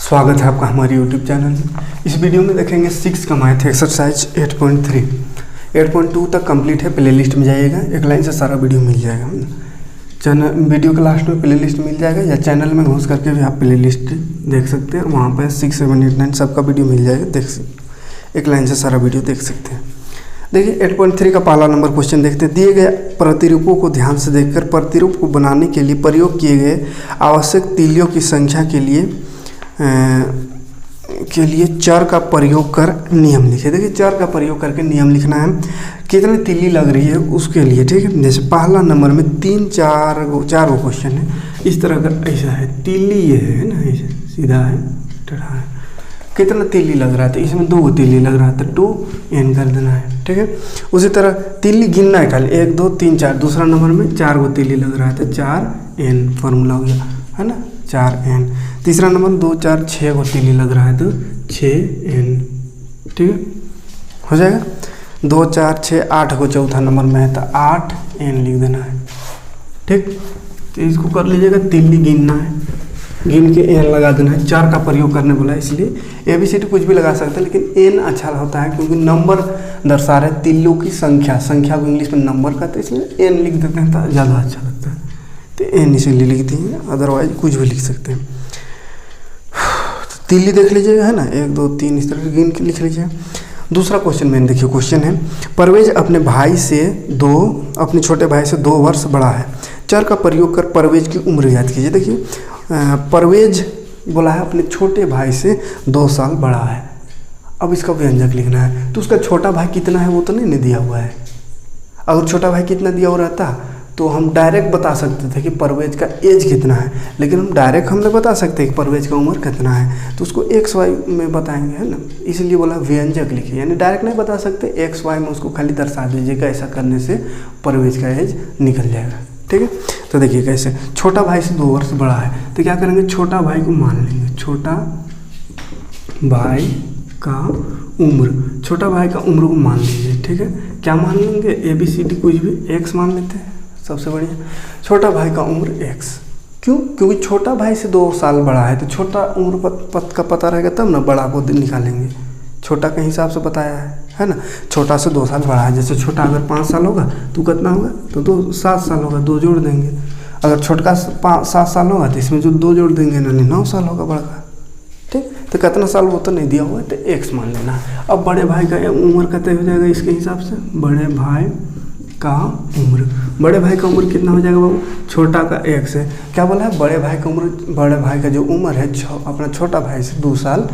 स्वागत है आपका हमारे YouTube चैनल में। इस वीडियो में देखेंगे 6 का मैथ एक्सरसाइज 8.3 8.2 तक कंप्लीट है। प्लेलिस्ट में जाइएगा, एक लाइन से सारा वीडियो मिल जाएगा। चैनल वीडियो के लास्ट में प्लेलिस्ट मिल जाएगा या चैनल में घुस करके भी आप प्लेलिस्ट देख सकते हैं। वहाँ पर 6, 7, 8, 9 सबका वीडियो मिल जाएगा, एक लाइन से सारा वीडियो देख सकते हैं। देखिए 8.3 का पहला नंबर क्वेश्चन देखते हैं। दिए गए प्रतिरूपों को ध्यान से देखकर प्रतिरूप को बनाने के लिए प्रयोग किए गए आवश्यक तीलियों की संख्या के लिए चर का प्रयोग कर नियम लिखे। देखिए चर का प्रयोग करके नियम लिखना है, कितनी तीली लग रही है उसके लिए। ठीक है, जैसे पहला नंबर में 4 गो क्वेश्चन है। इस तरह का ऐसा है, तीली ये है ना, ऐसे सीधा है, टेढ़ा है, कितना तीली लग रहा था, इसमें 2 तीली लग रहा था, 2n कर देना है। ठीक है, उसी तरह तीली गिनना है खाली 1, 2, 3, 4। दूसरा नंबर में 4 गो तीली लग रहा था, 4n फार्मूला हो गया है ना, 4n। तीसरा नंबर 2, 4, 6 गो तीली लग रहा है तो 6n। ठीक है, हो जाएगा। 2, 4, 6, 8 को चौथा नंबर में है तो 8n लिख देना है। ठीक, तो इसको कर लीजिएगा, तीली गिनना है, गिन के n लगा देना है। 4 का प्रयोग करने बोला इसलिए ABCD कुछ भी लगा सकते हैं, लेकिन n अच्छा होता है क्योंकि नंबर दर्शा रहे तीलियों की संख्या को इंग्लिश में नंबर कहते हैं, इसलिए n लिख देते हैं तो ज़्यादा अच्छा लगता है। तो n इसीलिए लिख दिए, अदरवाइज कुछ भी लिख सकते हैं। तो तीली देख लीजिएगा है ना, 1, 2, 3 इस तरह गिन के लिख लीजिए। दूसरा क्वेश्चन में देखिए, क्वेश्चन है परवेज अपने छोटे भाई से 2 वर्ष बड़ा है। चर का प्रयोग कर परवेज की उम्र याद कीजिए। देखिए परवेज बोला है अपने छोटे भाई से 2 साल बड़ा है। अब इसका व्यंजक लिखना है, तो उसका छोटा भाई कितना है वो तो नहीं दिया हुआ है। अगर छोटा भाई कितना दिया हुआ रहता तो हम डायरेक्ट बता सकते थे कि परवेज का एज कितना है, लेकिन हम डायरेक्ट नहीं बता सकते कि परवेज का उम्र कितना है, तो उसको एक्स वाई में बताएंगे है ना, इसलिए बोला व्यंजक लिखिए। यानी डायरेक्ट नहीं बता सकते, एक्स वाई में उसको खाली दर्शा दीजिएगा। ऐसा करने से परवेज का एज निकल जाएगा। ठीक है, तो देखिए कैसे, छोटा भाई से 2 वर्ष बड़ा है तो क्या करेंगे, छोटा भाई को मान लेंगे, छोटा भाई का उम्र, छोटा भाई का उम्र को मान लीजिए। ठीक है, क्या मान लेंगे, ABCD कुछ भी, x मान लेते हैं, सबसे बढ़िया। छोटा भाई का उम्र x, क्यों, क्योंकि छोटा भाई से 2 साल बड़ा है तो छोटा उम्र का पता रहेगा तब ना बड़ा को निकालेंगे। छोटा के हिसाब से बताया है ना, छोटा से 2 साल बड़ा है। जैसे छोटा अगर 5 साल होगा तो कितना होगा, तो 7 साल होगा, 2 जोड़ देंगे। अगर छोटा 7 साल होगा तो इसमें जो 2 जोड़ देंगे ना, 9 साल होगा बड़ा का। ठीक, तो कितना साल वो तो नहीं दिया हुआ है तो x मान लेना है। अब बड़े भाई का उम्र का तय हो जाएगा इसके हिसाब से, बड़े भाई का उम्र, बड़े भाई का उम्र कितना हो जाएगा बाबू, छोटा का x है। क्या बोला है, बड़े भाई का उम्र, बड़े भाई का जो उम्र है अपना छोटा भाई से 2 साल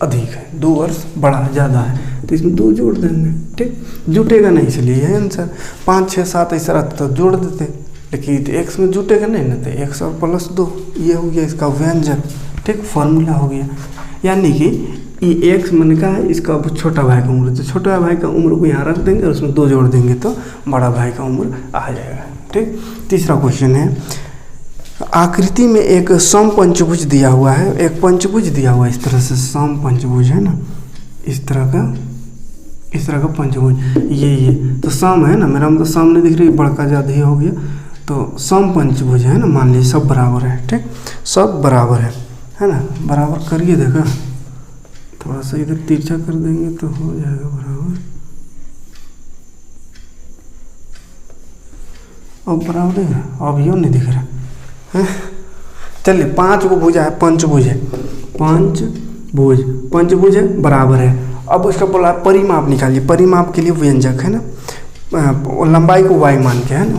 अधिक है, 2 वर्ष बड़ा ज़्यादा है, तो इसमें 2 जोड़ देंगे। ठीक, जुटेगा नहीं, इसलिए यह आंसर। 5, 6, 7 ऐसा रहता तो जोड़ देते, लेकिन x में जुटेगा नहीं ना, तो x और +2 ये हो गया इसका व्यंजक। ठीक, फॉर्मूला हो गया। यानी कि ये x मन का है, इसका छोटा भाई का उम्र, तो छोटा भाई का उम्र को यहाँ रख देंगे और उसमें 2 जोड़ देंगे तो बड़ा भाई का उम्र आ जाएगा। ठीक, तीसरा क्वेश्चन है, आकृति में एक सम पंचभुज दिया हुआ है, एक पंचभुज दिया हुआ है इस तरह से, सम पंचभुज है ना, इस तरह का पंचभुज, ये तो सम है ना, मेरा मतलब सम नहीं दिख रही, बड़का ज़्यादा ही हो गया, तो सम पंचभुज है ना, मान लीजिए सब बराबर है। ठीक, सब बराबर है ना, बराबर करिए, देखा थोड़ा सा इधर तिरछा कर देंगे तो हो जाएगा बराबर। अब बराबर है, अब यो नहीं दिख रहा है। चलिए 5 को भुजा है, पंचभुज है, पंचभुज है, बराबर है। अब उसका बोला परिमाप निकालिए, परिमाप के लिए व्यंजक है ना, लंबाई को y मान के है ना,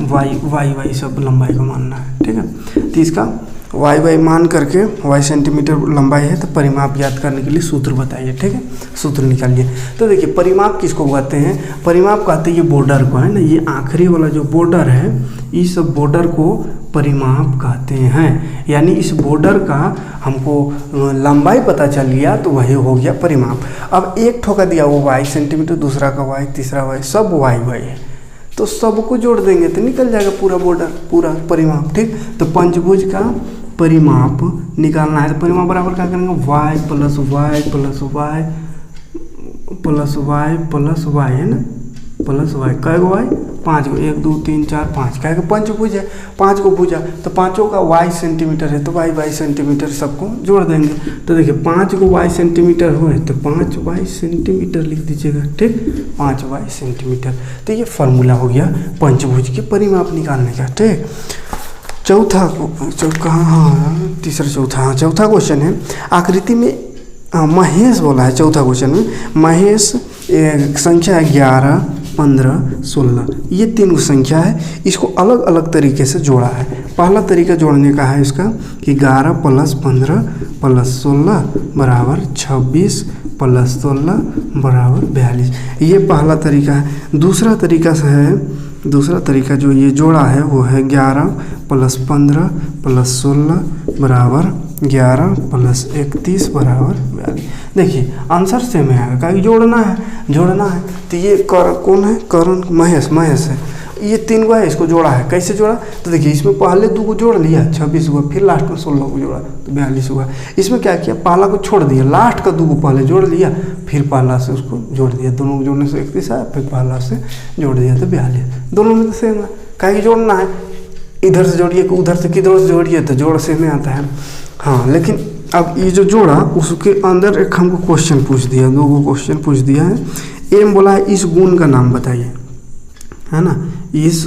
y सब लंबाई को मानना है। ठीक है, तो इसका y मान करके, y सेंटीमीटर लंबाई है तो परिमाप याद करने के लिए सूत्र बताइए। ठीक है, सूत्र निकालिए। तो देखिए परिमाप किसको कहते हैं, परिमाप कहते हैं ये बॉर्डर को है ना, ये आखिरी वाला जो बॉर्डर है, इस बॉर्डर को परिमाप कहते हैं। यानी इस बॉर्डर का हमको लंबाई पता चल गया तो वही हो गया परिमाप। अब एक ठोका दिया वो y सेंटीमीटर, दूसरा का y, तीसरा y, सब y है, तो सबको जोड़ देंगे तो निकल जाएगा पूरा बॉर्डर, पूरा परिमाप। ठीक, तो पंचभुज का परिमाप निकालना है तो परिमाप बराबर क्या करेंगे, y + y + y + y + y है ना, +y, कै गो y, 5 को 1 2 3 4 5 क्या है पंचभुज है, 5 को भुजा तो पाँचों का y सेंटीमीटर है तो y सेंटीमीटर सबको जोड़ देंगे। तो देखिए 5 को y सेंटीमीटर हुए तो 5y सेंटीमीटर लिख दीजिएगा, ठीक, 5y सेंटीमीटर। तो ये फार्मूला हो गया पंचभुज की परिमाप निकालने का, ठीक। चौथा क्वेश्चन है आकृति में महेश बोला है। चौथा क्वेश्चन में महेश संख्या है 11 15 16, ये 3 संख्या है, इसको अलग अलग तरीके से जोड़ा है। पहला तरीका जोड़ने का है इसका कि 11 + 15 + 16 बराबर 26 + 16 बराबर 42, ये पहला तरीका है। दूसरा तरीका जो ये जोड़ा है वो है 11 + 15 + 16 बराबर 11 + 31 बराबर 42। देखिए आंसर सेम है, क्योंकि जोड़ना है। तो ये कौन है? करण महेश है। ये 3 को है, इसको जोड़ा है। कैसे जोड़ा? तो देखिए इसमें पहले 2 को जोड़ लिया 26 हुआ, फिर लास्ट में 16 को जोड़ा तो 42 हुआ। इसमें क्या किया, पहला को छोड़ दिया, लास्ट का 2 को पहले जोड़ लिया, फिर पहला से उसको जोड़ दिया, दोनों को जोड़ने से 31 आया, फिर पहला से जोड़ दिया तो 42। दोनों में तो सेम है, क्या जोड़ना है, इधर से जोड़िए उधर से किधर से जोड़िए तो जोड़ सेम आता है। हाँ, लेकिन अब ये जो जोड़ा उसके अंदर एक हमको क्वेश्चन पूछ दिया, 2 क्वेश्चन पूछ दिया है। एम बोला है इस गुण का नाम बताइए, है ना, इस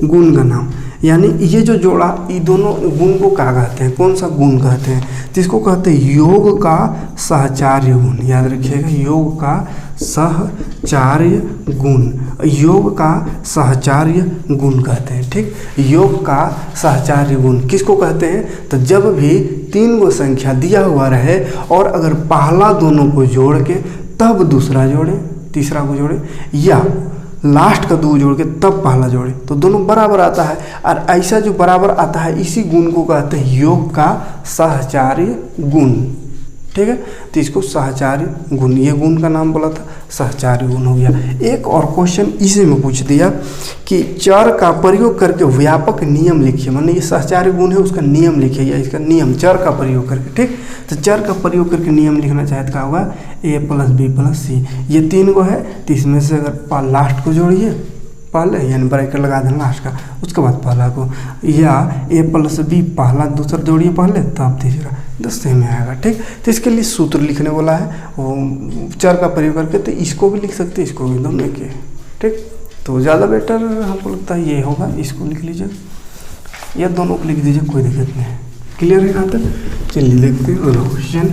गुण का नाम, यानी ये जो जोड़ा ये दोनों गुण को क्या कहते हैं, कौन सा गुण कहते हैं? तो इसको कहते हैं योग का सहचार्य गुण। याद रखिएगा, योग का सहचार्य गुण, योग का सहचार्य गुण कहते हैं, ठीक। योग का सहचार्य गुण किसको कहते हैं? तो जब भी 3 गो संख्या दिया हुआ रहे और अगर पहला दोनों को जोड़ के तब दूसरा जोड़े, तीसरा को जोड़े, या लास्ट का 2 जोड़ के तब पहला जोड़े तो दोनों बराबर आता है। और ऐसा जो बराबर आता है इसी गुण को कहते हैं योग का सहचार्य गुण, ठीक है। तो इसको सहचार्य गुण, ये गुण का नाम बोला था, सहचार्य गुण हो गया। एक और क्वेश्चन इसी में पूछ दिया कि चर का प्रयोग करके व्यापक नियम लिखिए, माने ये सहचार्य गुण है उसका नियम लिखिए, या इसका नियम चर का प्रयोग करके, ठीक। तो चर का प्रयोग करके नियम लिखना चाहे तो क्या होगा, a + b + c, ये 3 गो है, तो इसमें से अगर लास्ट को जोड़िए पहले, यानी ब्रैकेट लगा दें लास्ट का, उसके बाद पहला को, या a + b पहला दूसरा जोड़िए पहले तब तीसरा, तो सेम आएगा, ठीक। तो इसके लिए सूत्र लिखने वाला है वो चर का प्रयोग करके, तो इसको भी लिख सकते हैं, इसको भी, दोनों के, ठीक। तो ज़्यादा बेटर हमको लगता है ये होगा, इसको लिख लीजिए या दोनों को लिख दीजिए, कोई दिक्कत नहीं है। क्लियर है यहाँ तक? चलिए देखते हैं अगला क्वेश्चन।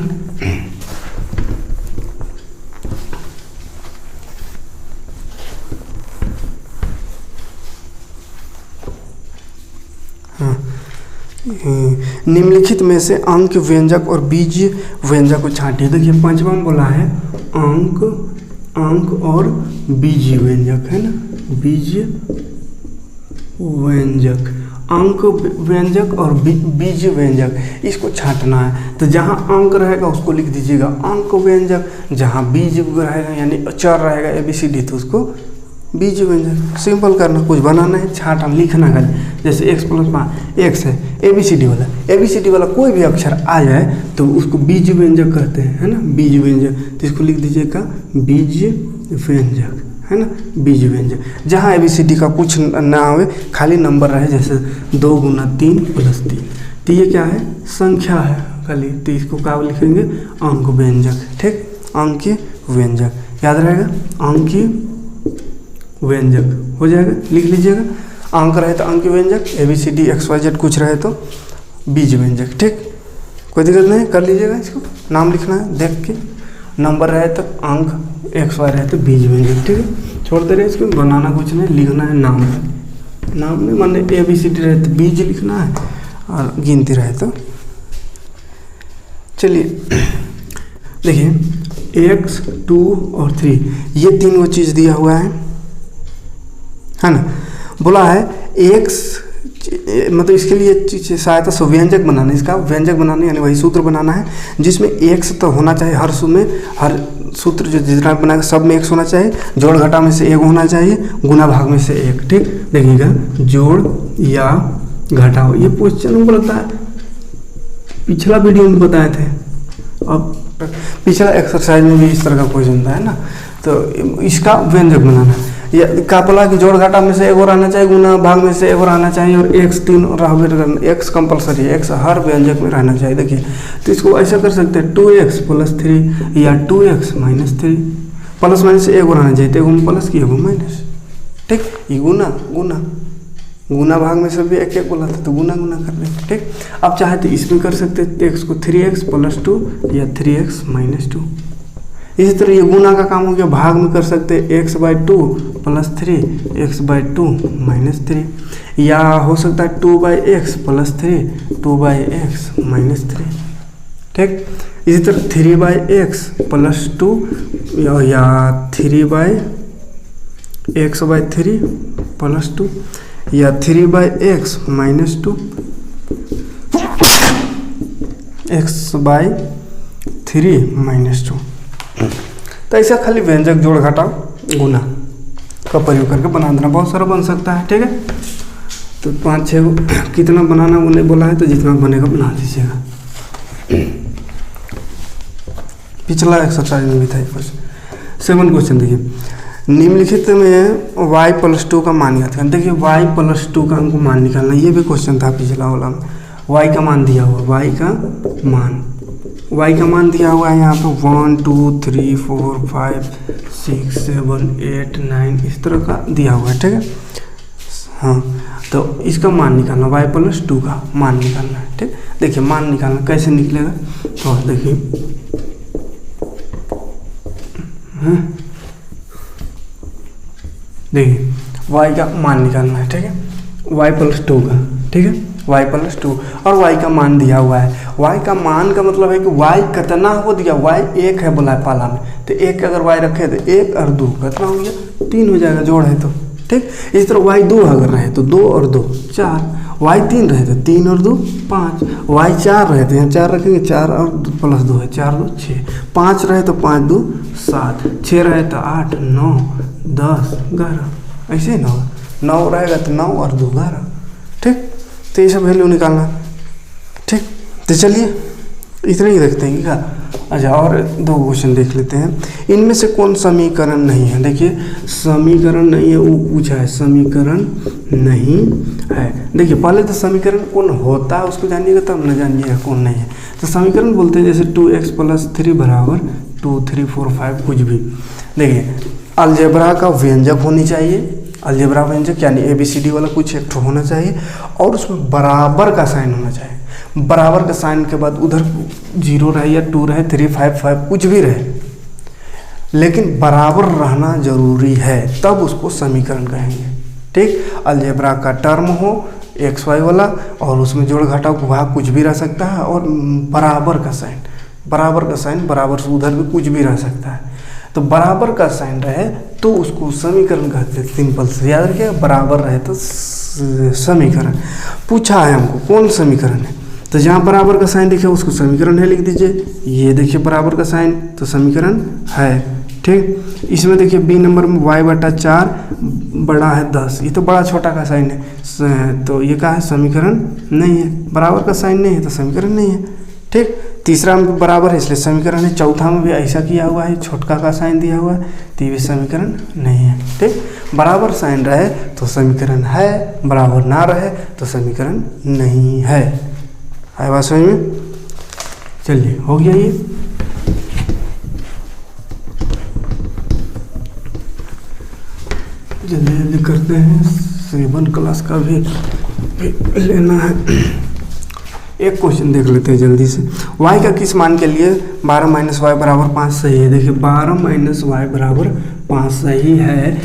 निम्नलिखित में से अंक व्यंजक और बीज व्यंजक को छांटिए। देखिए 5वां में बोला है अंक और बीज व्यंजक, है ना, बीज व्यंजक, अंक व्यंजक और बीज व्यंजक, इसको छांटना है। तो जहाँ अंक रहेगा उसको लिख दीजिएगा अंक व्यंजक, जहाँ बीज रहेगा यानी चर रहेगा ABCD तो उसको बीज व्यंजक। सिंपल करना, कुछ बनाना है, छांटना, लिखना है। जैसे x + 5 x है, ABCD वाला कोई भी अक्षर आ जाए तो उसको बीज व्यंजक कहते हैं, है ना, बीज व्यंजक। तो इसको लिख दीजिएगा बीज व्यंजक, है ना, बीज व्यंजक। जहाँ ABCD का कुछ ना आवे, खाली नंबर रहे, जैसे 2 × 3 + 3, तो ये क्या है, संख्या है खाली, तो इसको क्या लिखेंगे, अंक व्यंजक, ठीक, अंक व्यंजक, याद रहेगा, अंक व्यंजक हो जाएगा, लिख लीजिएगा। अंक रहे तो अंक व्यंजक, ABCD XYZ कुछ रहे तो बीज व्यंजक, ठीक, कोई दिक्कत नहीं, कर लीजिएगा। इसको नाम लिखना है देख के, नंबर रहे तो अंक, XY रहे तो बीज व्यंजक, ठीक है। छोड़ते रहे इसको, बनाना कुछ नहीं, लिखना है नाम में माने ABCD रहे तो बीज लिखना है और गिनती रहे तो। चलिए देखिए 1 2 और 3, ये 3 वो चीज़ दिया हुआ है ना। बोला है x, मतलब इसके लिए सहायता से व्यंजक बनाना, इसका व्यंजक बनाना यानी वही सूत्र बनाना है जिसमें x तो होना चाहिए हर सूत्र में, हर सूत्र जो जितना बनाएगा सब में x होना चाहिए, जोड़ घटा में से 1 होना चाहिए, गुना भाग में से 1, ठीक। देखिएगा जोड़ या घटाओ, ये क्वेश्चन हमको लगता है पिछला वीडियो में बताए थे, अब पिछला एक्सरसाइज में भी इस तरह का क्वेश्चन था, है ना। तो इसका व्यंजक बनाना है, या का बोला कि जोड़ घटा में से एक और आना चाहिए, गुना भाग में से एक और आना चाहिए, और x 3 रहना, x कंपलसरी है, x हर व्यंजक में रहना चाहिए। देखिए तो इसको ऐसा कर सकते हैं 2x + 3 या 2x - 3, प्लस माइनस एक और आना चाहिए, तो एगो में प्लस की एगो माइनस। ठीक, ये गुना भाग में से भी एक एक बोला था तो गुना कर लेंगे। ठीक, अब चाहे तो इसमें कर सकते हैं, x को 3x + 2 या 3x - 2। इसी तरह ये गुना का काम हो गया, भाग में कर सकते हैं x/2 + 3 x/2 - 3, या हो सकता है 2/x + 3 2/x - 3। ठीक, इसी तरह 3/x + 2 या 3/x/3 + 2 या 3/x - 2 x/3 - 2। तो ऐसा खाली व्यंजक जोड़ घटाव गुना का प्रयोग करके बना देना, बहुत सारा बन सकता है। ठीक है, तो 5-6 कितना बनाना उन्हें बोला है, तो जितना बनेगा बना दीजिएगा। पिछला एक्सरसाइज में भी था क्वेश्चन। 7 क्वेश्चन देखिए, निम्नलिखित में y + 2 का मान ज्ञात करें। देखिए y + 2 का हमको मान निकालना, ये भी क्वेश्चन था पिछला वाला में। y का मान दिया हुआ, y का मान दिया हुआ है यहाँ पे 1 2 3 4 5 6 7 8 9 इस तरह का दिया हुआ है। ठीक है, हाँ, तो इसका मान निकालना, y + 2 का मान निकालना है। ठीक, देखिए मान निकालना कैसे निकलेगा, तो देखिए देखिए y का मान निकालना है। ठीक है, y + 2 का। ठीक है, y + 2 और y का मान दिया हुआ है। y का मान का मतलब है कि y कितना हो दिया, y 1 है बोला है पाला में, तो 1 अगर y रखे तो 1 और 2 कितना हो गया, 3 हो जाएगा, जोड़ है तो। ठीक, इस तरह y 2 अगर रहे तो 2 और 2 4, y 3 रहे तो 3 और 2 5, y 4 रहे तो यहाँ 4 रखेंगे, 4 और + 2 है 4 2 6, 5 रहे तो 5 2 7, 6 रहे तो 8 9 10 11, ऐसे ही 9 रहेगा तो 9 और 2 11। ठीक, तो ये सब वैल्यू निकालना। ठीक, तो चलिए इतना ही देखते हैं क्या। अच्छा, और 2 क्वेश्चन देख लेते हैं। इनमें से कौन समीकरण नहीं है। देखिए समीकरण नहीं है, वो पूछा है समीकरण नहीं है। देखिए पहले तो समीकरण कौन होता है उसको जानिएगा, तब न जानिएगा कौन नहीं है। तो समीकरण बोलते हैं जैसे 2x + 3 = 2 3 4 5 कुछ भी। देखिए अलजेब्रा का व्यंजक होनी चाहिए, अलजेब्रा व्यंजक यानी ABCD वाला कुछ एक होना चाहिए, और उसमें बराबर का साइन होना चाहिए। बराबर का साइन के बाद उधर 0 रहे या 2 रहे 3 5 5 कुछ भी रहे, लेकिन बराबर रहना जरूरी है, तब उसको समीकरण कहेंगे। ठीक, अलजेब्रा का टर्म हो XY वाला, और उसमें जोड़ घटाव भाग कुछ भी रह सकता है, और बराबर का साइन बराबर से उधर भी कुछ भी रह सकता है। तो बराबर का साइन रहे तो उसको समीकरण कहते हैं। सिंपल से याद रखिएगा, बराबर रहे तो समीकरण। पूछा है हमको कौन समीकरण है, तो जहाँ बराबर का साइन दिखे उसको समीकरण है लिख दीजिए। ये देखिए बराबर का साइन तो समीकरण है। ठीक, इसमें देखिए बी नंबर में y/4 बड़ा है 10, ये तो बड़ा छोटा का साइन है, तो ये क्या है, समीकरण नहीं है। बराबर का साइन नहीं है तो समीकरण नहीं है। ठीक, तीसरा में बराबर है इसलिए समीकरण है। चौथा में भी ऐसा किया हुआ है, छोटका का साइन दिया हुआ है, तो ये भी समीकरण नहीं है। ठीक, बराबर साइन रहे तो समीकरण है, बराबर ना रहे तो समीकरण नहीं है। आए बात समझ में। चलिए हो गया ये। जल्दी जल्दी करते हैं, 7 क्लास का भी लेना है। एक क्वेश्चन देख लेते हैं जल्दी से। y का किस मान के लिए 12 - y = 5 सही है। देखिए 12 - y = 5 सही है,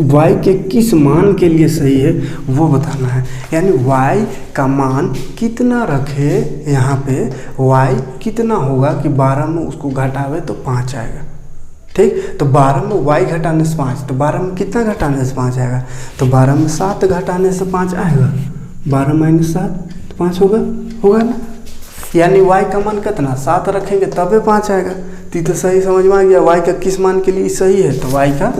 y के किस मान के लिए सही है वो बताना है। यानी y का मान कितना रखे, यहाँ पे y कितना होगा कि 12 में उसको घटावे तो 5 आएगा। ठीक, तो 12 में y घटाने से 5, तो 12 में कितना घटाने से 5 आएगा, तो 12 में 7 घटाने से 5 आएगा। 12 - 7 तो 5 होगा ना। यानी y का मान कितना 7 रखेंगे तबे 5 आएगा। तो सही समझ में आ गया, y का किस मान के लिए सही है, तो y का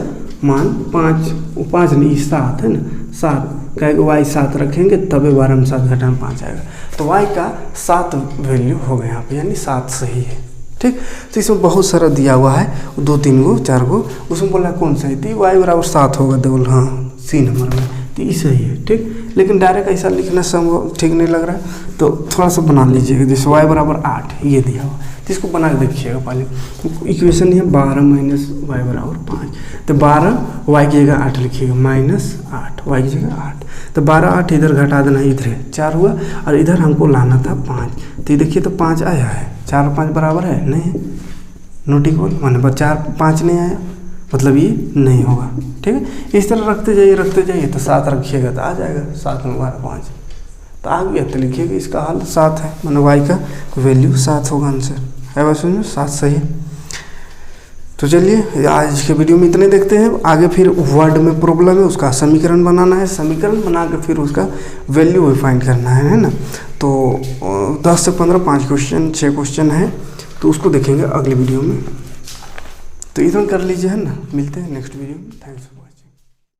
मान 5 नहीं 7 है ना, 7 कहेगा y 7 रखेंगे तबे 12 में 7 घटाने 5 आएगा। तो y का 7 वैल्यू हो गया यहाँ पे, यानी 7 सही है। ठीक। तो इसमें बहुत सारा दिया हुआ है, 2 3 गो 4 गो, उसमें बोला कौन सा है, तो y बराबर 7 होगा देवल, हाँ सी नंबर में, तो ये सही है। ठीक, लेकिन डायरेक्ट ऐसा लिखना संभव ठीक नहीं लग रहा है, तो थोड़ा सा बना लीजिएगा। जैसे y बराबर 8 ये दिया हुआ, तो इसको बना के देखिएगा। पहले इक्वेशन है 12 माइनस y बराबर 5, तो 12 y की जगह 8 लिखिएगा, माइनस 8 y की जगह 8, तो 12 8 इधर घटा देना, इधर है 4 हुआ, और इधर हमको लाना था 5, तो ये देखिए तो 5 आया है, 4 और 5 बराबर है नहीं, नॉट इक्वल, माने 4 5 नहीं आया, मतलब ये नहीं होगा। ठीक है, इस तरह रखते जाइए तो 7 रखिएगा तो आ जाएगा, 7 में 12 5, तो आ गया, तो लिखिएगा इसका हल 7 है, माने y का वैल्यू 7 होगा आंसर है, बस समझो 7 सही है। तो चलिए आज के वीडियो में इतने देखते हैं, आगे फिर वर्ड में प्रॉब्लम है, उसका समीकरण बनाना है, समीकरण बना के फिर उसका वैल्यू भी फाइंड करना है ना। तो 10 से 15 5 क्वेश्चन 6 क्वेश्चन है, तो उसको देखेंगे अगले वीडियो में। तो इतना कर लीजिए है ना, मिलते हैं नेक्स्ट वीडियो में, थैंक्स।